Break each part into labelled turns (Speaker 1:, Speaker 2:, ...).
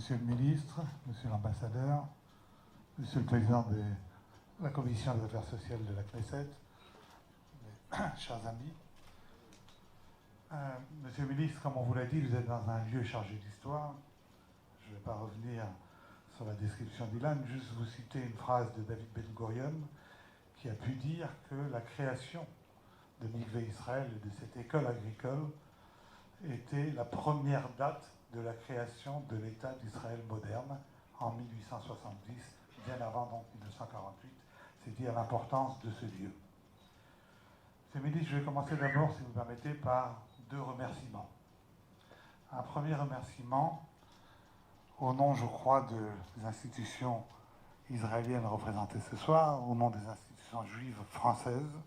Speaker 1: Monsieur le ministre, Monsieur l'ambassadeur, Monsieur le président de la Commission des affaires sociales de la Knesset, chers amis. Monsieur le ministre, comme on vous l'a dit, vous êtes dans un lieu chargé d'histoire. Je ne vais pas revenir sur la description d'Ilan, juste vous citer une phrase de David Ben Gurion qui a pu dire que la création de Mikvé Israël et de cette école agricole était la première date de la création de l'État d'Israël moderne en 1870, bien avant donc 1948. C'est dire l'importance de ce lieu. Monsieur le ministre, je vais commencer d'abord, si vous permettez, par deux remerciements. Un premier remerciement au nom, je crois, des institutions israéliennes représentées ce soir, au nom des institutions juives françaises.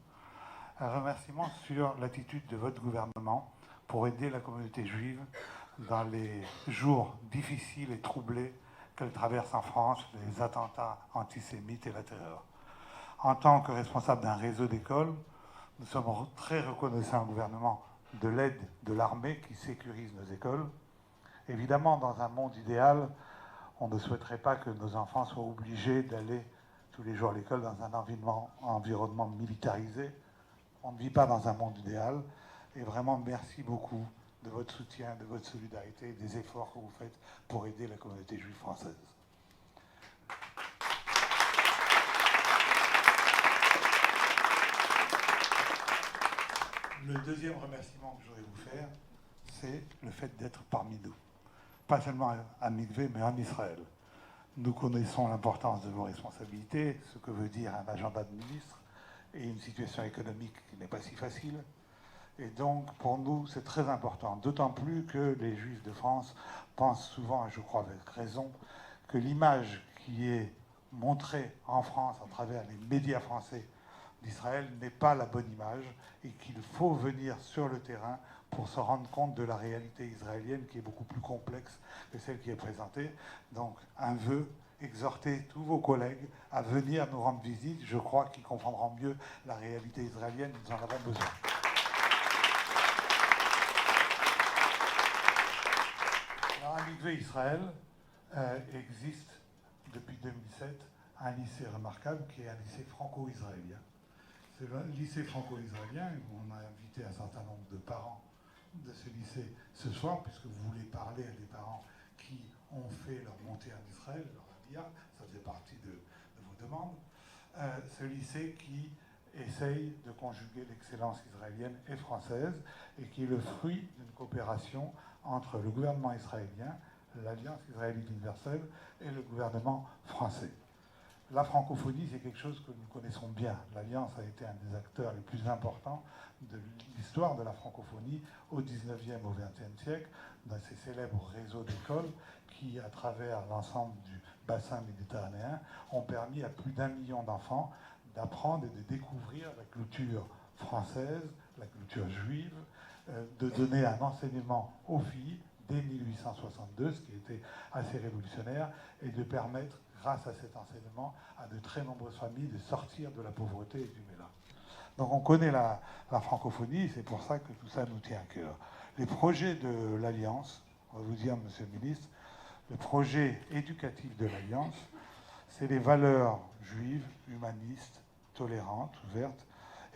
Speaker 1: Un remerciement sur l'attitude de votre gouvernement pour aider la communauté juive dans les jours difficiles et troublés qu'elle traverse en France, les attentats antisémites et la terreur. En tant que responsable d'un réseau d'écoles, nous sommes très reconnaissants au gouvernement de l'aide de l'armée qui sécurise nos écoles. Évidemment, dans un monde idéal, on ne souhaiterait pas que nos enfants soient obligés d'aller tous les jours à l'école dans un environnement militarisé. On ne vit pas dans un monde idéal. Et vraiment, merci beaucoup de votre soutien, de votre solidarité et des efforts que vous faites pour aider la communauté juive française. Le deuxième remerciement que je voudrais vous faire, c'est le fait d'être parmi nous. Pas seulement à Mikvé, mais en Israël. Nous connaissons l'importance de vos responsabilités, ce que veut dire un agenda de ministre et une situation économique qui n'est pas si facile. Et donc, pour nous, c'est très important, d'autant plus que les Juifs de France pensent souvent, et je crois avec raison, que l'image qui est montrée en France à travers les médias français d'Israël n'est pas la bonne image et qu'il faut venir sur le terrain pour se rendre compte de la réalité israélienne qui est beaucoup plus complexe que celle qui est présentée. Donc, un vœu, exhorter tous vos collègues à venir nous rendre visite. Je crois qu'ils comprendront mieux la réalité israélienne, nous en avons besoin. Alors, à Mikvé Israël existe depuis 2007 un lycée remarquable qui est un lycée franco-israélien. C'est le lycée franco-israélien, on a invité un certain nombre de parents de ce lycée ce soir, puisque vous voulez parler à des parents qui ont fait leur montée en Israël, leur Aliyah, ça faisait partie de vos demandes. Ce lycée qui essaye de conjuguer l'excellence israélienne et française et qui est le fruit d'une coopération entre le gouvernement israélien, l'Alliance israélite universelle et le gouvernement français. La francophonie, c'est quelque chose que nous connaissons bien. L'Alliance a été un des acteurs les plus importants de l'histoire de la francophonie au 19e, au 20e siècle, dans ces célèbres réseaux d'écoles qui, à travers l'ensemble du bassin méditerranéen, ont permis à plus d'1 million d'enfants d'apprendre et de découvrir la culture française, la culture juive, de donner un enseignement aux filles dès 1862, ce qui était assez révolutionnaire, et de permettre, grâce à cet enseignement, à de très nombreuses familles de sortir de la pauvreté et du mélange. Donc on connaît la francophonie, c'est pour ça que tout ça nous tient à cœur. Les projets de l'Alliance, on va vous dire, Monsieur le ministre, le projet éducatif de l'Alliance, c'est les valeurs juives, humanistes, tolérantes, ouvertes,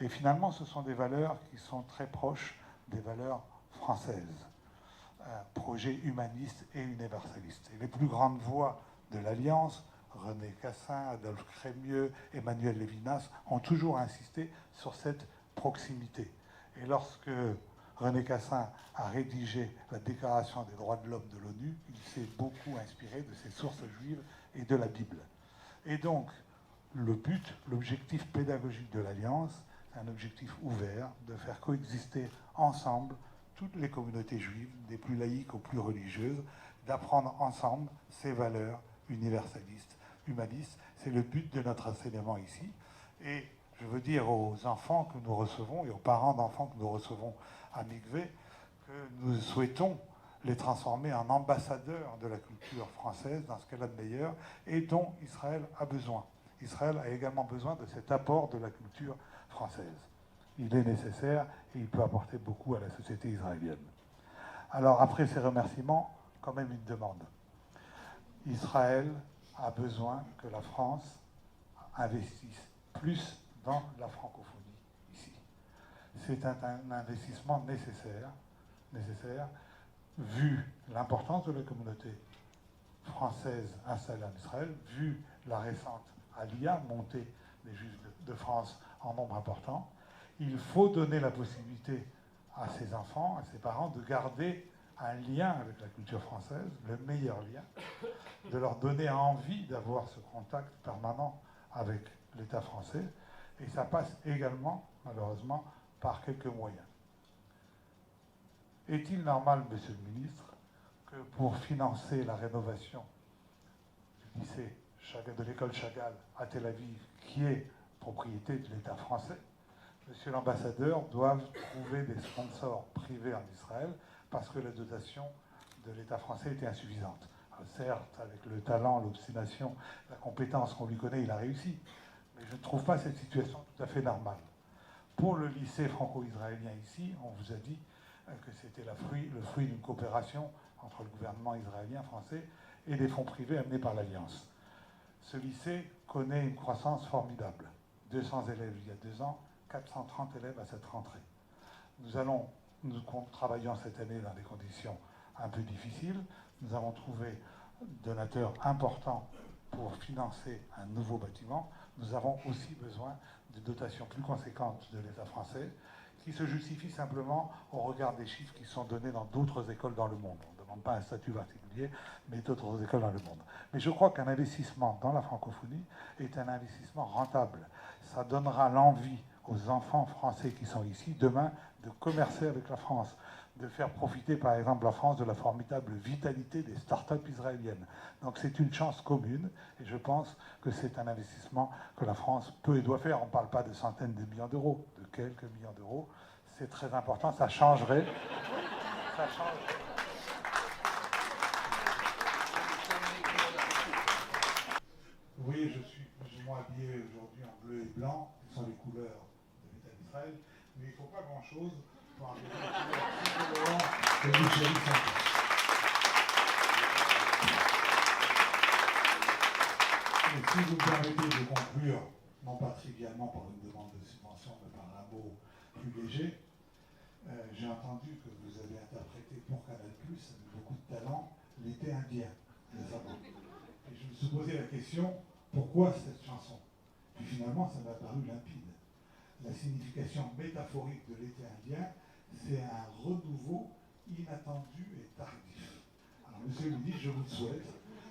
Speaker 1: et finalement ce sont des valeurs qui sont très proches des valeurs françaises. Un projet humaniste et universaliste. Et les plus grandes voix de l'Alliance, René Cassin, Adolphe Crémieux, Emmanuel Lévinas, ont toujours insisté sur cette proximité. Et lorsque René Cassin a rédigé la Déclaration des droits de l'homme de l'ONU, il s'est beaucoup inspiré de ses sources juives et de la Bible. Et donc, le but, l'objectif pédagogique de l'Alliance, c'est un objectif ouvert, de faire coexister ensemble toutes les communautés juives, des plus laïques aux plus religieuses, d'apprendre ensemble ces valeurs universalistes, humanistes. C'est le but de notre enseignement ici. Et je veux dire aux enfants que nous recevons et aux parents d'enfants que nous recevons à Mikvé que nous souhaitons les transformer en ambassadeurs de la culture française dans ce qu'elle a de meilleur et dont Israël a besoin. Israël a également besoin de cet apport de la culture française. Il est nécessaire et il peut apporter beaucoup à la société israélienne. Alors, après ces remerciements, quand même une demande. Israël a besoin que la France investisse plus dans la francophonie ici. C'est un investissement nécessaire, vu l'importance de la communauté française installée en Israël, vu la récente Aliyah, montée des Juifs de France en nombre important. Il faut donner la possibilité à ses enfants, à ses parents, de garder un lien avec la culture française, le meilleur lien, de leur donner envie d'avoir ce contact permanent avec l'État français. Et ça passe également, malheureusement, par quelques moyens. Est-il normal, Monsieur le Ministre, que pour financer la rénovation du lycée de l'école Chagall à Tel Aviv, qui est propriété de l'État français, Monsieur l'ambassadeur doive trouver des sponsors privés en Israël parce que la dotation de l'État français était insuffisante. Alors, certes, avec le talent, l'obstination, la compétence qu'on lui connaît, il a réussi. Mais je ne trouve pas cette situation tout à fait normale. Pour le lycée franco-israélien ici, on vous a dit que c'était le fruit d'une coopération entre le gouvernement israélien, français et des fonds privés amenés par l'Alliance. Ce lycée connaît une croissance formidable. 200 élèves il y a 2 ans, 430 élèves à cette rentrée. Nous travaillons cette année dans des conditions un peu difficiles. Nous avons trouvé donateurs importants pour financer un nouveau bâtiment. Nous avons aussi besoin de dotations plus conséquentes de l'État français, qui se justifient simplement au regard des chiffres qui sont donnés dans d'autres écoles dans le monde. On ne demande pas un statut particulier, mais d'autres écoles dans le monde. Mais je crois qu'un investissement dans la francophonie est un investissement rentable. Ça donnera l'envie aux enfants français qui sont ici, demain, de commercer avec la France, de faire profiter, par exemple, la France de la formidable vitalité des start-up israéliennes. Donc c'est une chance commune, et je pense que c'est un investissement que la France peut et doit faire. On ne parle pas de centaines de millions d'euros, de quelques millions d'euros. C'est très important, ça changerait. Ça changerait. Vous voyez, je suis plus ou moins habillé aujourd'hui en bleu et blanc, qui sont les couleurs de l'État d'Israël, mais il ne faut pas grand-chose pour arriver à les couleurs tricolores de l'Église sainte. Et si vous me permettez de conclure, non pas trivialement par une demande de subvention, mais par un mot plus léger, j'ai entendu que vous avez interprété pour Canal+, avec beaucoup de talent, l'été indien, récemment. Et je me suis posé la question, pourquoi cette chanson? Puis finalement, ça m'a paru limpide. La signification métaphorique de l'été indien, c'est un renouveau inattendu et tardif. Alors, monsieur le ministre, je vous le souhaite,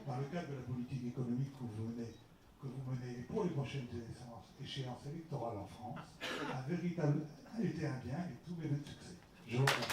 Speaker 1: dans le cadre de la politique économique que vous menez pour les prochaines échéances électorales en France, un véritable été indien et tous mes vœux de succès. Je vous remercie.